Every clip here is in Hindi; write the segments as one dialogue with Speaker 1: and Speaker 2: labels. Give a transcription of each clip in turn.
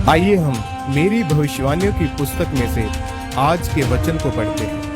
Speaker 1: आइए हम मेरी भविष्यवाणियों की पुस्तक में से आज के वचन को पढ़ते हैं।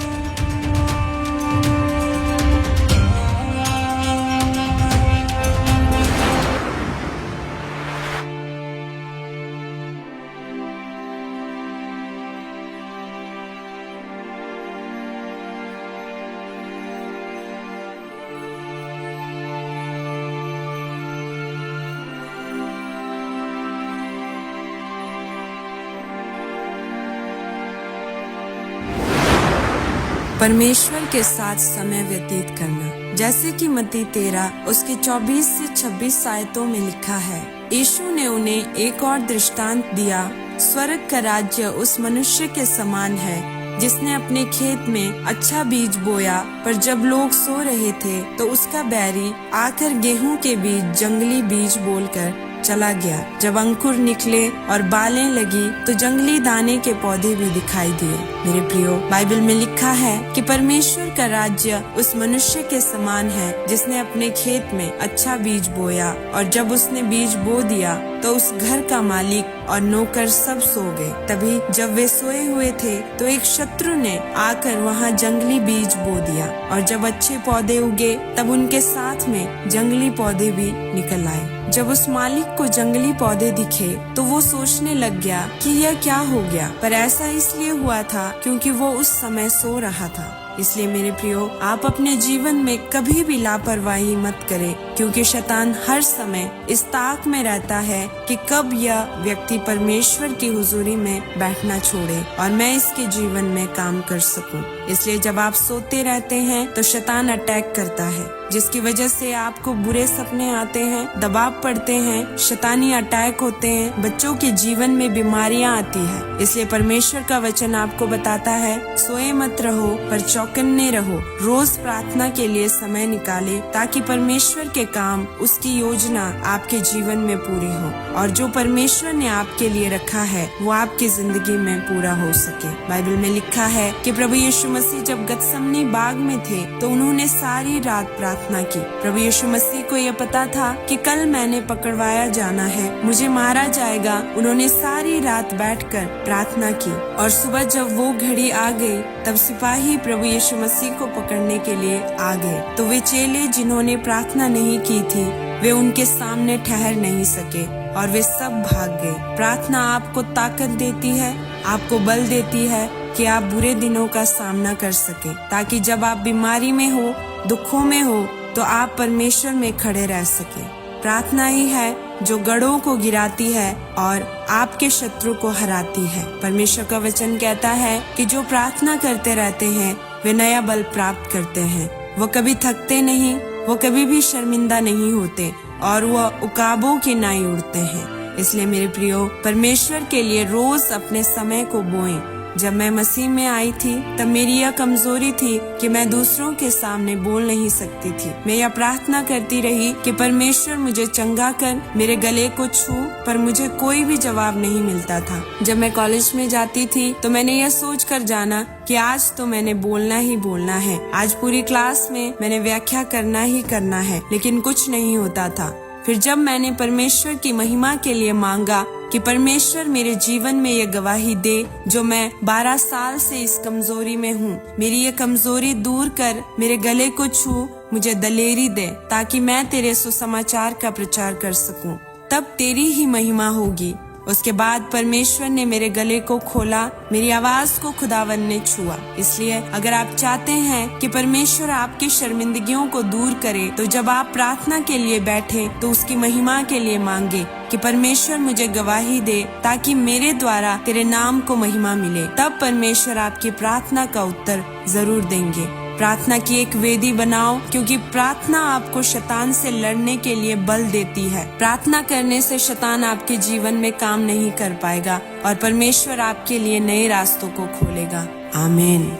Speaker 2: परमेश्वर के साथ समय व्यतीत करना, जैसे कि मत्ती 13 उसके 24 से 26 आयतों में लिखा है। यीशु ने उन्हें एक और दृष्टांत दिया। स्वर्ग का राज्य उस मनुष्य के समान है जिसने अपने खेत में अच्छा बीज बोया, पर जब लोग सो रहे थे तो उसका बैरी आकर गेहूं के बीज जंगली बीज बोलकर चला गया। जब अंकुर निकले और बालें लगी तो जंगली दाने के पौधे भी दिखाई दिए। मेरे प्रियो, बाइबल में लिखा है कि परमेश्वर का राज्य उस मनुष्य के समान है जिसने अपने खेत में अच्छा बीज बोया, और जब उसने बीज बो दिया तो उस घर का मालिक और नौकर सब सो गए। तभी जब वे सोए हुए थे तो एक शत्रु ने आकर वहां जंगली बीज बो दिया, और जब अच्छे पौधे उगे तब उनके साथ में जंगली पौधे भी निकल आए। जब उस मालिक को जंगली पौधे दिखे तो वो सोचने लग गया कि यह क्या हो गया, पर ऐसा इसलिए हुआ था क्योंकि वो उस समय सो रहा था। इसलिए मेरे प्रियो, आप अपने जीवन में कभी भी लापरवाही मत करें, क्योंकि शैतान हर समय इस ताक में रहता है कि कब यह व्यक्ति परमेश्वर की हुजूरी में बैठना छोड़े और मैं इसके जीवन में काम कर सकूं। इसलिए जब आप सोते रहते हैं तो शैतान अटैक करता है, जिसकी वजह से आपको बुरे सपने आते हैं, दबाव पड़ते हैं, शैतानी अटैक होते हैं, बच्चों के जीवन में बीमारियां आती है। इसलिए परमेश्वर का वचन आपको बताता है, सोए मत रहो पर चौकन्ने रहो। रोज प्रार्थना के लिए समय निकाले ताकि परमेश्वर के काम, उसकी योजना आपके जीवन में पूरी हो, और जो परमेश्वर ने आपके लिए रखा है वो आपकी जिंदगी में पूरा हो सके। बाइबल में लिखा है कि प्रभु यीशु मसीह जब गतसमनी बाग में थे तो उन्होंने सारी रात प्रार्थना की। प्रभु यीशु मसीह को यह पता था कि कल मैंने पकड़वाया जाना है, मुझे मारा जाएगा। उन्होंने सारी रात बैठकर प्रार्थना की, और सुबह जब वो घड़ी आ गई तब सिपाही प्रभु यीशु मसीह को पकड़ने के लिए आ गए। तो वे चेले जिन्होंने प्रार्थना नहीं की थी वे उनके सामने ठहर नहीं सके और वे सब भाग गए। प्रार्थना आपको ताकत देती है, आपको बल देती है कि आप बुरे दिनों का सामना कर सके, ताकि जब आप बीमारी में हो, दुखों में हो, तो आप परमेश्वर में खड़े रह सके। प्रार्थना ही है जो गढ़ों को गिराती है और आपके शत्रु को हराती है। परमेश्वर का वचन कहता है कि जो प्रार्थना करते रहते हैं वे नया बल प्राप्त करते हैं। वो कभी थकते नहीं, वो कभी भी शर्मिंदा नहीं होते, और वह उकाबों की नाई उड़ते हैं। इसलिए मेरे प्रियो, परमेश्वर के लिए रोज अपने समय को बोएं। जब मैं मसीह में आई थी तब मेरी यह कमजोरी थी कि मैं दूसरों के सामने बोल नहीं सकती थी। मैं यह प्रार्थना करती रही कि परमेश्वर मुझे चंगा कर, मेरे गले को छू, पर मुझे कोई भी जवाब नहीं मिलता था। जब मैं कॉलेज में जाती थी तो मैंने यह सोच कर जाना कि आज तो मैंने बोलना ही बोलना है, आज पूरी क्लास में मैंने व्याख्या करना ही करना है, लेकिन कुछ नहीं होता था। फिर जब मैंने परमेश्वर की महिमा के लिए मांगा कि परमेश्वर मेरे जीवन में ये गवाही दे जो मैं 12 साल से इस कमजोरी में हूँ, मेरी ये कमजोरी दूर कर, मेरे गले को छू, मुझे दलेरी दे ताकि मैं तेरे सुसमाचार का प्रचार कर सकूं, तब तेरी ही महिमा होगी। उसके बाद परमेश्वर ने मेरे गले को खोला, मेरी आवाज को खुदावन ने छुआ। इसलिए अगर आप चाहते हैं कि परमेश्वर आपकी शर्मिंदगियों को दूर करे तो जब आप प्रार्थना के लिए बैठे तो उसकी महिमा के लिए मांगे कि परमेश्वर मुझे गवाही दे ताकि मेरे द्वारा तेरे नाम को महिमा मिले। तब परमेश्वर आपकी प्रार्थना का उत्तर जरूर देंगे। प्रार्थना की एक वेदी बनाओ, क्योंकि प्रार्थना आपको शैतान से लड़ने के लिए बल देती है। प्रार्थना करने से शैतान आपके जीवन में काम नहीं कर पाएगा और परमेश्वर आपके लिए नए रास्तों को खोलेगा। आमीन।